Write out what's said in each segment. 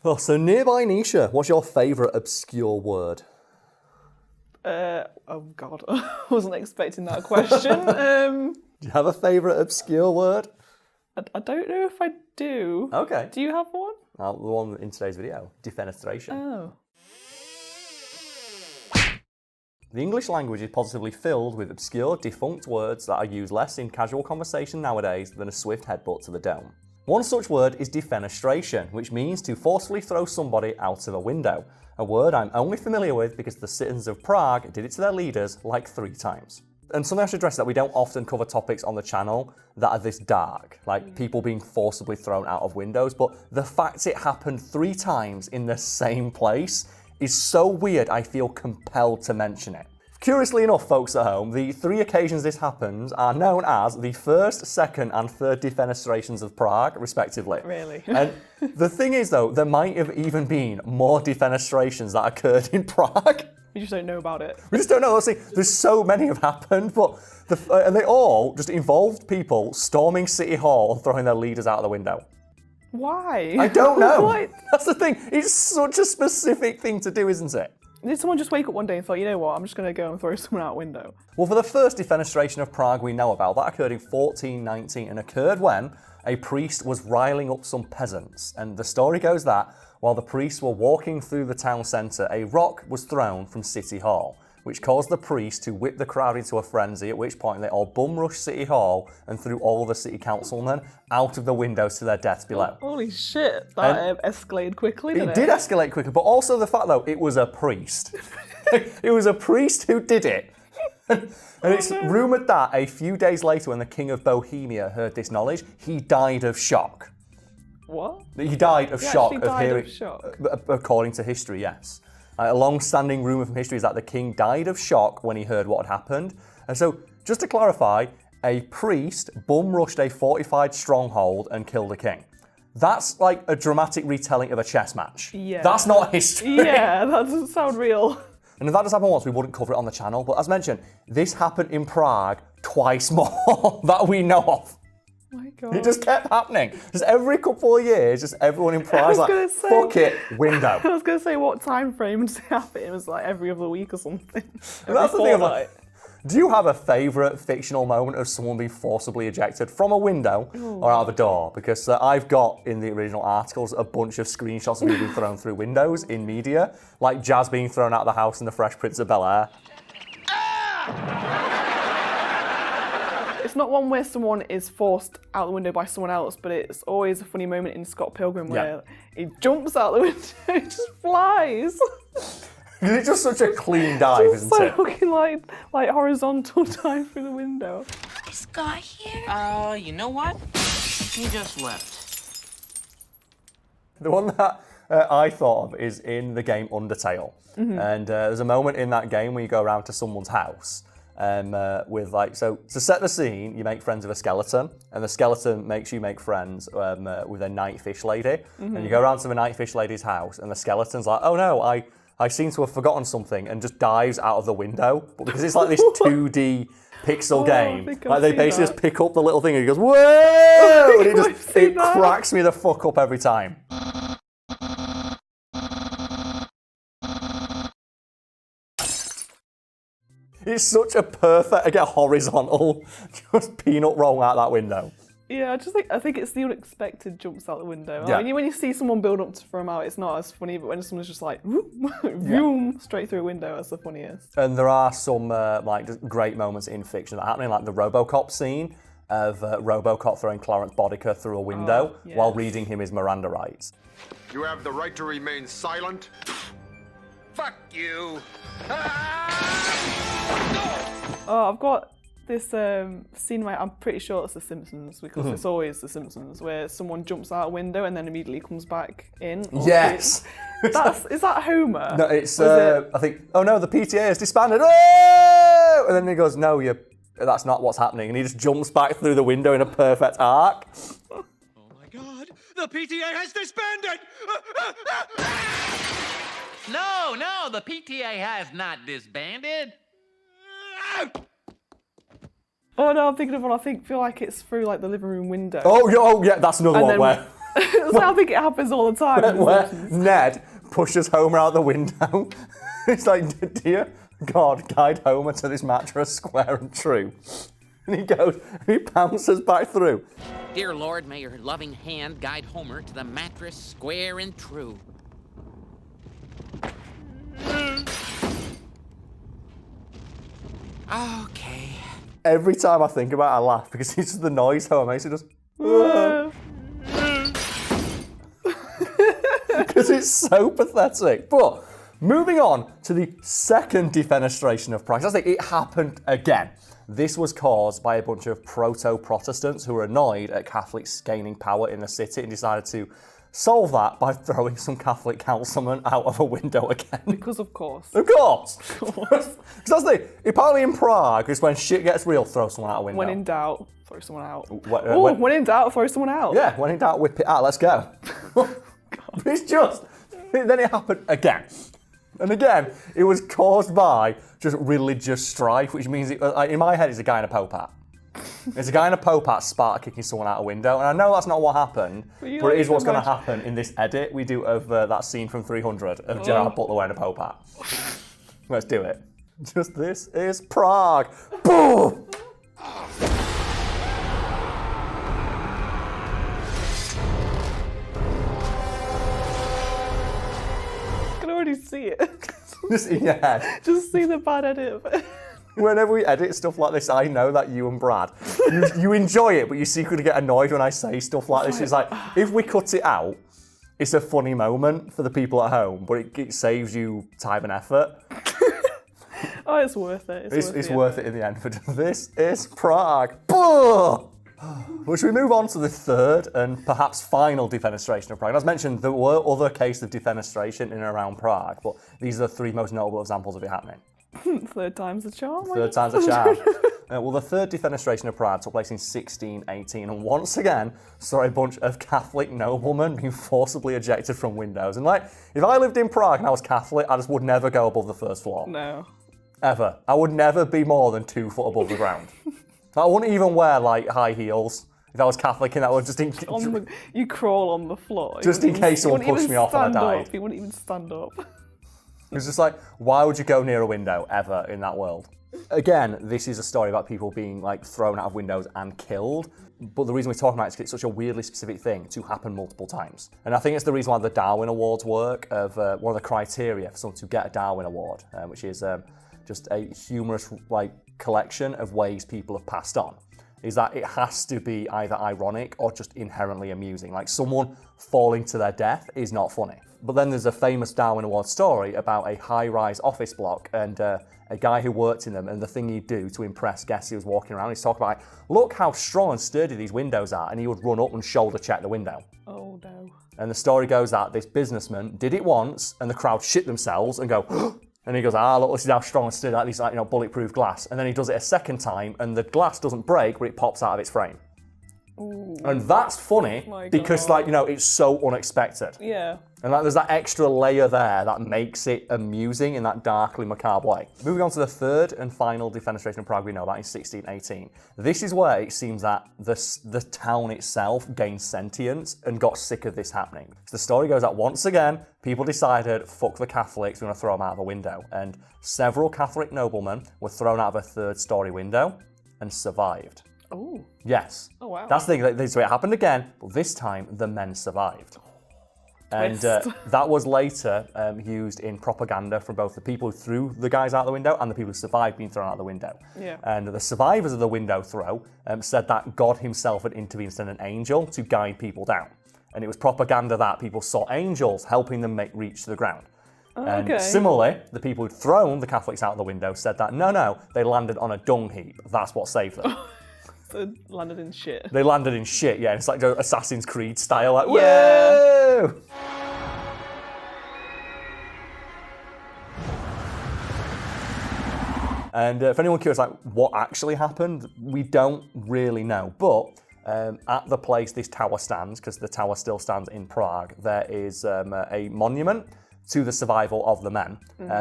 Oh, so nearby Nisha, what's your favourite obscure word? Oh God, I wasn't expecting that question. Do you have a favourite obscure word? I don't know if I do. Okay. Do you have one? The one in today's video, defenestration. Oh. The English language is positively filled with obscure, defunct words that are used less in casual conversation nowadays than a swift headbutt to the dome. One such word is defenestration, which means to forcefully throw somebody out of a window. A word I'm only familiar with because the citizens of Prague did it to their leaders like 3 times. And something I should address is that we don't often cover topics on the channel that are this dark, like people being forcibly thrown out of windows, but the fact it happened 3 times in the same place is so weird I feel compelled to mention it. Curiously enough, folks at home, the 3 occasions this happens are known as the first, second and third defenestrations of Prague, respectively. Really? And the thing is though, there might have even been more defenestrations that occurred in Prague. We just don't know about it. We just don't know. See, there's so many have happened, but and they all just involved people storming City Hall and throwing their leaders out of the window. Why? I don't know. What? That's the thing. It's such a specific thing to do, isn't it? Did someone just wake up one day and thought, you know what, I'm just going to go and throw someone out a window? Well, for the first defenestration of Prague we know about, that occurred in 1419 and occurred when a priest was riling up some peasants. And the story goes that while the priests were walking through the town centre, a rock was thrown from City Hall, which caused the priest to whip the crowd into a frenzy, at which point they all bum rushed City Hall and threw all the city councilmen out of the windows to their deaths below. Holy shit, that escalated quickly, didn't it? It did escalate quickly, but also the fact, though, it was a priest. It was a priest who did it. And it's rumoured that a few days later, when the King of Bohemia heard this knowledge, he died of shock. What? He died of shock. Of shock? According to history, yes. A long-standing rumour from history is that the king died of shock when he heard what had happened. And so, just to clarify, a priest bum-rushed a fortified stronghold and killed a king. That's like a dramatic retelling of a chess match. Yeah. That's not history. Yeah, that doesn't sound real. And if that does happen once, we wouldn't cover it on the channel. But as mentioned, this happened in Prague twice more that we know of. Oh my God. It just kept happening. Just every couple of years, just everyone in Prague's like, fuck it, window. I was going to say, what time frame did it happen? It was like every other week or something. And that's the thing of like, do you have a favourite fictional moment of someone being forcibly ejected from a window or out of a door? Because I've got, in the original articles, a bunch of screenshots of me being thrown through windows in media, like Jazz being thrown out of the house in The Fresh Prince of Bel-Air. It's not one where someone is forced out the window by someone else, but it's always a funny moment in Scott Pilgrim where he jumps out the window and just flies. It's just such a clean dive, isn't it? Fucking like horizontal dive through the window. Is Scott here? You know what? He just left. The one that I thought of is in the game Undertale. And there's a moment in that game where you go around to someone's house with like, so to set the scene, you make friends with a skeleton, and the skeleton makes you make friends with a night fish lady. And you go around to the night fish lady's house, and the skeleton's like, oh no, I seem to have forgotten something, and just dives out of the window. But because it's like this 2D pixel game, like they basically just pick up the little thing and he goes, whoa! And it cracks me the fuck up every time. It's such a perfect, again, horizontal, just peanut roll out that window. Yeah, I think it's the unexpected jumps out the window. Yeah. I mean, when you see someone build up to throw them out, it's not as funny, but when someone's just like, vroom, straight through a window, that's the funniest. And there are some like just great moments in fiction that are happening, like the RoboCop scene of RoboCop throwing Clarence Bodiker through a window while reading him his Miranda rights. You have the right to remain silent. Fuck you. Oh, I've got this scene where I'm pretty sure it's The Simpsons, because it's always The Simpsons, where someone jumps out a window and then immediately comes back in. Yes! Is that Homer? No, it's, I think, oh no, the PTA is disbanded. Oh! And then he goes, no, that's not what's happening. And he just jumps back through the window in a perfect arc. Oh my God, the PTA has disbanded! No, the PTA has not disbanded. Oh no, I'm thinking of one. I feel like it's through like the living room window. Oh yeah, that's another one where. I think it happens all the time. in The Where Simpsons. Ned pushes Homer out the window. It's like, dear God, guide Homer to this mattress square and true. And he goes, he bounces back through. Dear Lord, may your loving hand guide Homer to the mattress square and true. Okay. Every time I think about it, I laugh because it's just the noise Homer makes. It just. Because it's so pathetic. But moving on to the second defenestration of Prague. I think it happened again. This was caused by a bunch of proto-Protestants who were annoyed at Catholics gaining power in the city and decided to solve that by throwing some Catholic councilman out of a window again. Because of course. Of course. Because that's the thing. Apparently in Prague, it's when shit gets real, throw someone out a window. When in doubt, throw someone out. When- When in doubt, throw someone out. Yeah, when in doubt, whip it out. Let's go. It's just. Then it happened again. And again, it was caused by just religious strife, which means, in my head, it's a guy in a Pope hat. It's a guy in a Pope hat Sparta kicking someone out a window. And I know that's not what happened, but it is what's going to happen in this edit we do of that scene from 300 of Gerard Butler wearing a Pope hat. Let's do it. Just this is Prague. Boom! I can already see it. Just in your head. Just see the bad edit of it. Whenever we edit stuff like this, I know that you and Brad, you enjoy it, but you secretly get annoyed when I say stuff like this. It's like, if we cut it out, it's a funny moment for the people at home, but it saves you time and effort. Oh, it's worth it. It's worth it in the end. For this is Prague. Well, should we move on to the third and perhaps final defenestration of Prague? As mentioned, there were other cases of defenestration in and around Prague, but these are the three most notable examples of it happening. Third time's a charm. Third time's a charm. Well, the third defenestration of Prague took place in 1618, and once again saw a bunch of Catholic noblemen being forcibly ejected from windows. And like, if I lived in Prague and I was Catholic, I just would never go above the first floor. No. Ever. I would never be more than 2 foot above the ground. I wouldn't even wear like high heels if I was Catholic, and that would just You crawl on the floor. Just in case someone pushed me off and I died. You wouldn't even stand up. It was just like, why would you go near a window ever in that world? Again, this is a story about people being like thrown out of windows and killed. But the reason we're talking about it is because it's such a weirdly specific thing to happen multiple times. And I think it's the reason why the Darwin Awards work, of one of the criteria for someone to get a Darwin Award, which is just a humorous like collection of ways people have passed on, is that it has to be either ironic or just inherently amusing. Like someone falling to their death is not funny. But then there's a famous Darwin Award story about a high-rise office block and a guy who worked in them, and the thing he'd do to impress guests who was walking around, he'd talk about, look how strong and sturdy these windows are, and he would run up and shoulder check the window. Oh no. And the story goes that this businessman did it once, and the crowd shit themselves and go, and he goes, look, this is how strong and sturdy, like these bulletproof glass. And then he does it a second time, and the glass doesn't break, but it pops out of its frame. Ooh. And that's funny because, it's so unexpected. Yeah. And there's that extra layer there that makes it amusing in that darkly macabre way. Moving on to the third and final defenestration of Prague we know about in 1618. This is where it seems that the town itself gained sentience and got sick of this happening. So the story goes that once again, people decided, fuck the Catholics, we're going to throw them out of a window. And several Catholic noblemen were thrown out of a third-story window and survived. Oh. Yes. Oh, wow. That's the thing. So it happened again, but this time the men survived. And that was later used in propaganda from both the people who threw the guys out the window and the people who survived being thrown out the window. Yeah. And the survivors of the window throw said that God himself had intervened and sent an angel to guide people down. And it was propaganda that people saw angels helping them reach the ground. And similarly, the people who'd thrown the Catholics out the window said that no, they landed on a dung heap. That's what saved them. So landed in shit. They landed in shit, yeah. It's like Assassin's Creed style, like, yeah. Whoa! And if anyone curious, like, what actually happened, we don't really know. But at the place this tower stands, because the tower still stands in Prague, there is a monument to the survival of the men,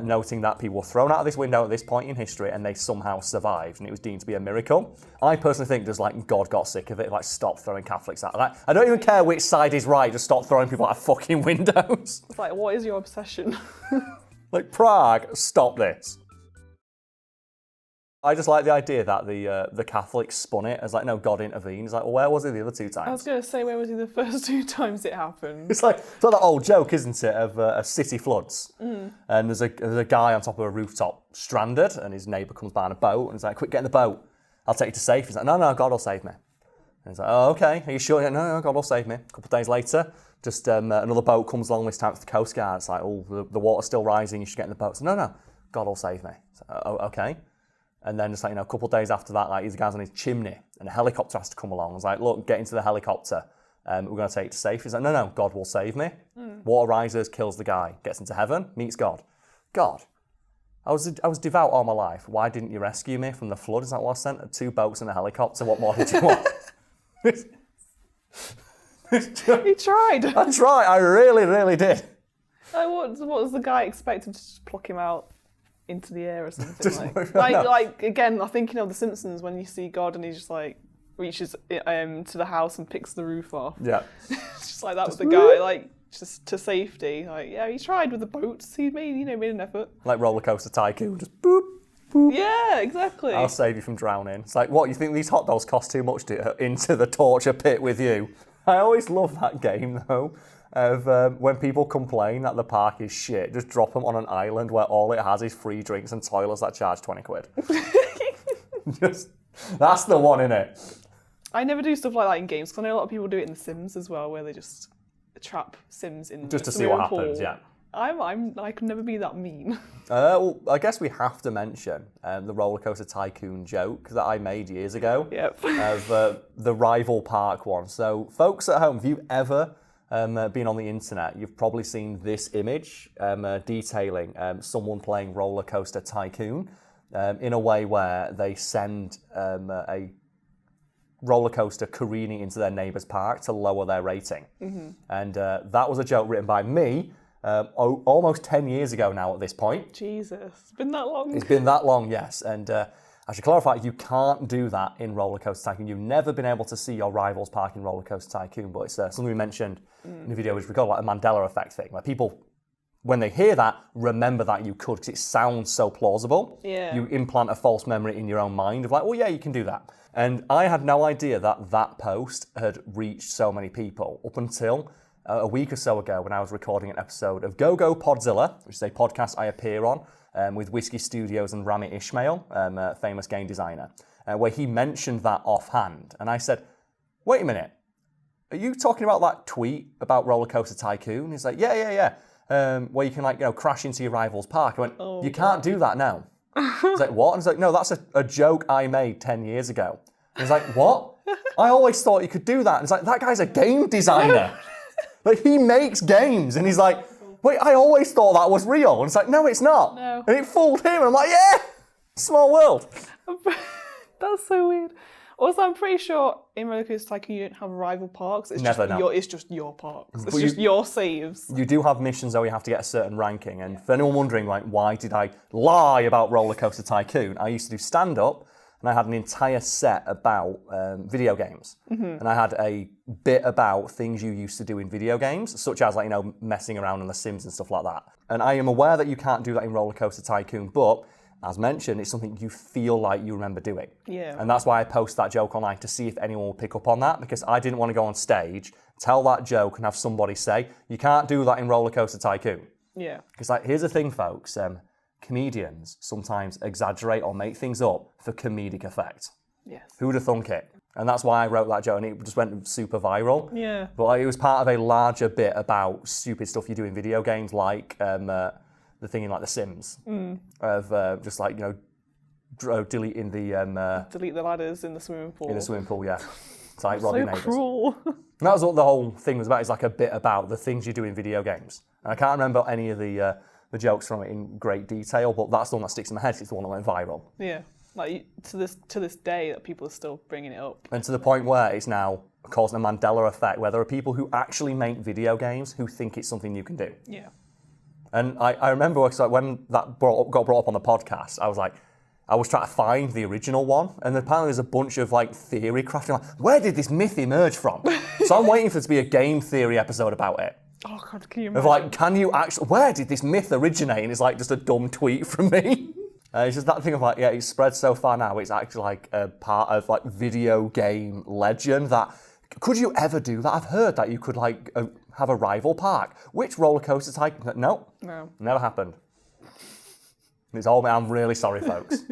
noting that people were thrown out of this window at this point in history and they somehow survived, and it was deemed to be a miracle. I personally think just like God got sick of it, like stop throwing Catholics out. Like, I don't even care which side is right, just stop throwing people out of fucking windows. It's like, what is your obsession? Like, Prague, stop this. I just like the idea that the Catholics spun it as like, no, God intervened. It's like, well, where was he the other 2 times? I was going to say, where was he the first 2 times it happened? It's like that old joke, isn't it, of city floods. And there's a guy on top of a rooftop stranded, and his neighbour comes by on a boat, and he's like, quick, get in the boat. I'll take you to safety. He's like, no, God will save me. And he's like, oh, okay, are you sure? No, God will save me. A couple of days later, just another boat comes along, this time it's the Coast Guard. It's like, oh, the water's still rising, you should get in the boat. So, no, God will save me. So, oh, okay. And then just like, a couple of days after that, like, the guy's on his chimney and a helicopter has to come along. It's like, look, get into the helicopter. We're going to take it to safety. He's like, no, God will save me. Water rises, kills the guy, gets into heaven, meets God. God, I was devout all my life. Why didn't you rescue me from the flood? Is that what I sent? 2 boats and a helicopter. What more did you want? He tried. I tried. I really, really did. Like, what was the guy expected to just pluck him out into the air or something? Like again, I'm thinking of The Simpsons when you see God and he just like reaches to the house and picks the roof off. Yeah. It's just like that was the guy, like just to safety. Like, yeah, he tried with the boats. He made an effort. Like Rollercoaster Tycoon, just boop, boop. Yeah, exactly. I'll save you from drowning. It's like, what, you think these hot dogs cost too much to into the torture pit with you? I always love that game though. Of when people complain that the park is shit, just drop them on an island where all it has is free drinks and toilets that charge 20 quid. That's the one, innit? I never do stuff like that in games because I know a lot of people do it in The Sims as well, where they just trap Sims in just the to see what pool. happens. Yeah. I can never be that mean. Well, I guess we have to mention the Rollercoaster Tycoon joke that I made years ago. Yep. Of the rival park one. So, folks at home, if you've ever been on the internet, you've probably seen this image detailing someone playing Rollercoaster Tycoon in a way where they send a roller coaster careening into their neighbour's park to lower their rating. And that was a joke written by me almost 10 years ago now at this point. Jesus, it's been that long. It's been that long, yes. And I should clarify, you can't do that in Rollercoaster Tycoon. You've never been able to see your rivals park in Rollercoaster Tycoon, but it's something we mentioned in the video, which we call like a Mandela effect thing, where people, when they hear that, remember that you could, because it sounds so plausible. Yeah. You implant a false memory in your own mind of like, well, yeah, you can do that. And I had no idea that that post had reached so many people up until a week or so ago when I was recording an episode of Go Go Podzilla, which is a podcast I appear on with Whiskey Studios and Rami Ismail, a famous game designer, where he mentioned that offhand. And I said, wait a minute, are you talking about that tweet about Rollercoaster Tycoon? He's like, yeah. Where you can crash into your rival's park. I went, you can't do that now. He's like, what? And he's like, no, that's a joke I made 10 years ago. And he's like, what? I always thought you could do that. And it's like, that guy's a game designer. Like, he makes games. And he's like, wait, I always thought that was real. And it's like, no, it's not. No. And it fooled him. And I'm like, yeah, small world. That's so weird. Also, I'm pretty sure in Rollercoaster Tycoon you don't have rival parks. It's just your parks. It's just your saves. You do have missions, though. You have to get a certain ranking. And for anyone wondering, like, why did I lie about Rollercoaster Tycoon? I used to do stand-up, and I had an entire set about video games. And I had a bit about things you used to do in video games, such as, messing around on The Sims and stuff like that. And I am aware that you can't do that in Rollercoaster Tycoon, but as mentioned, it's something you feel like you remember doing. Yeah. And that's why I post that joke online, to see if anyone will pick up on that, because I didn't want to go on stage, tell that joke, and have somebody say, you can't do that in Rollercoaster Tycoon. Yeah. Because here's the thing, folks. Comedians sometimes exaggerate or make things up for comedic effect. Yes. Who'd have thunk it? And that's why I wrote that joke, and it just went super viral. Yeah. But it was part of a larger bit about stupid stuff you do in video games, like the thing in The Sims, of just deleting the delete the ladders in the swimming pool. in the swimming pool, yeah. It's like robbing neighbours. Cruel. And that was what the whole thing was about. It's like a bit about the things you do in video games. And I can't remember any of the jokes from it in great detail, but that's the one that sticks in my head. It's the one that went viral. Yeah, to this day that people are still bringing it up. And to the point where it's now causing a Mandela effect, where there are people who actually make video games who think it's something you can do. Yeah. And I remember when that got brought up on the podcast, I was trying to find the original one, and apparently there's a bunch of like theory crafting. Like, where did this myth emerge from? So I'm waiting for there to be a game theory episode about it. Oh God, can you Of imagine? like, can you actually? Where did this myth originate? And it's like just a dumb tweet from me. It's just that thing of like, yeah, it's spread so far now. It's actually like a part of like video game legend. That could you ever do that? I've heard that you could like have a rival park. Which Rollercoaster Tycoon? No, never happened. It's all. I'm really sorry, folks.